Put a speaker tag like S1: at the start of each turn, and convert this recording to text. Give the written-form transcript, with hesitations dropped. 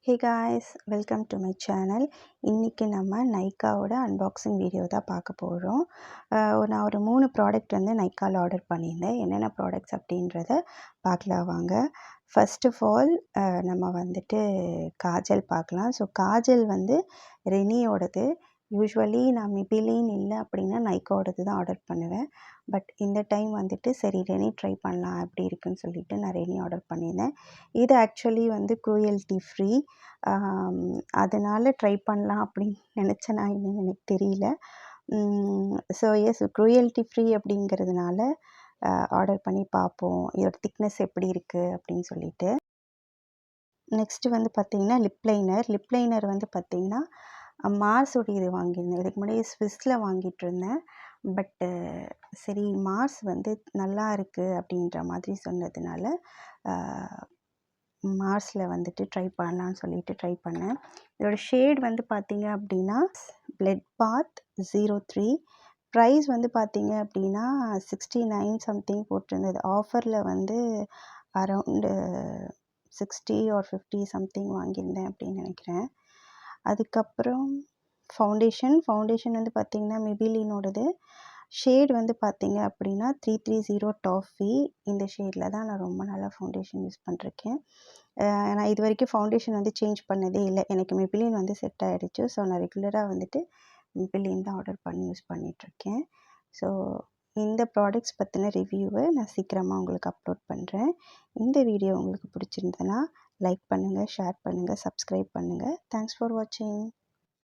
S1: Hey guys, welcome to my channel. இன்னைக்கு நம்ம நைக்காவோட unboxing video தான் பார்க்க போகிறோம். நான் ஒரு 3 ப்ராடக்ட் வந்து நைக்காவில் ஆர்டர் பண்ணியிருந்தேன். என்னென்ன ப்ராடக்ட்ஸ் அப்படின்றத பார்க்கலாம் வாங்க. ஃபர்ஸ்ட் ஆஃப் ஆல் நம்ம வந்துட்டு காஜல் பார்க்கலாம். ஸோ காஜல் வந்து ரெனியோடது. யூஸ்வலி நான் மிபிலின் இல்லை அப்படின்னா நைக்காவோடது தான் ஆர்டர் பண்ணுவேன். பட் இந்த டைம் வந்துட்டு சரி ரெனி ட்ரை பண்ணலாம் எப்படி இருக்குன்னு சொல்லிட்டு நான் ரெனி ஆர்டர் பண்ணியிருந்தேன். இது ஆக்சுவலி வந்து க்ரூயல்ட்டி ஃப்ரீ. அதனால் ட்ரை பண்ணலாம் அப்படின்னு நினச்சேனா என்னன்னு எனக்கு தெரியல. ஸோ எஸ் க்ரூயல்ட்டி ஃப்ரீ அப்படிங்கிறதுனால ஆர்டர் பண்ணி பார்ப்போம் இதோட திக்னஸ் எப்படி இருக்குது அப்படின்னு சொல்லிட்டு. நெக்ஸ்ட்டு வந்து பார்த்திங்கன்னா லிப் லைனர் வந்து பார்த்திங்கன்னா மார்ஸோடைய இது வாங்கியிருந்தேன். இதுக்கு முன்னாடி ஸ்விஸ்ஸில் வாங்கிட்டு இருந்தேன். பட்டு சரி மார்ஸ் வந்து நல்லா இருக்குது அப்படின்ற மாதிரி சொன்னதுனால மார்ஸில் வந்துட்டு ட்ரை பண்ணலான்னு சொல்லிட்டு ட்ரை பண்ணேன். இதோட ஷேட் வந்து பார்த்திங்க அப்படின்னா பிளட் பாத் 03. ப்ரைஸ் வந்து பார்த்திங்க அப்படின்னா 69 சம்திங் போட்டிருந்தது. ஆஃபரில் வந்து அரவுண்டு 60 ஆர் 50 சம்திங் வாங்கியிருந்தேன் அப்படின்னு நினைக்கிறேன். அதுக்கப்புறம் ஃபவுண்டேஷன் வந்து பார்த்திங்கன்னா மிபிலினோடது. ஷேட் வந்து பார்த்திங்க அப்படின்னா 330 டாஃபி. இந்த ஷேடில் தான் நான் ரொம்ப நாளாக ஃபவுண்டேஷன் யூஸ் பண்ணிருக்கேன். நான் இது வரைக்கும் ஃபவுண்டேஷன் வந்து சேஞ்ச் பண்ணதே இல்லை. எனக்கு மிபிலின் வந்து செட் ஆகிடுச்சு. ஸோ நான் ரெகுலராக வந்துட்டு மிபிலின் தான் ஆர்டர் பண்ணி யூஸ் பண்ணிகிட்ருக்கேன். ஸோ இந்த ப்ராடக்ட்ஸ் பற்றின ரிவ்யூவை நான் சீக்கிரமாக உங்களுக்கு அப்லோட் பண்ணுறேன். இந்த வீடியோ உங்களுக்கு பிடிச்சிருந்ததுன்னா லைக் பண்ணுங்கள், ஷேர் பண்ணுங்கள், சப்ஸ்கிரைப் பண்ணுங்கள். தேங்க்ஸ் ஃபார் வாட்சிங்.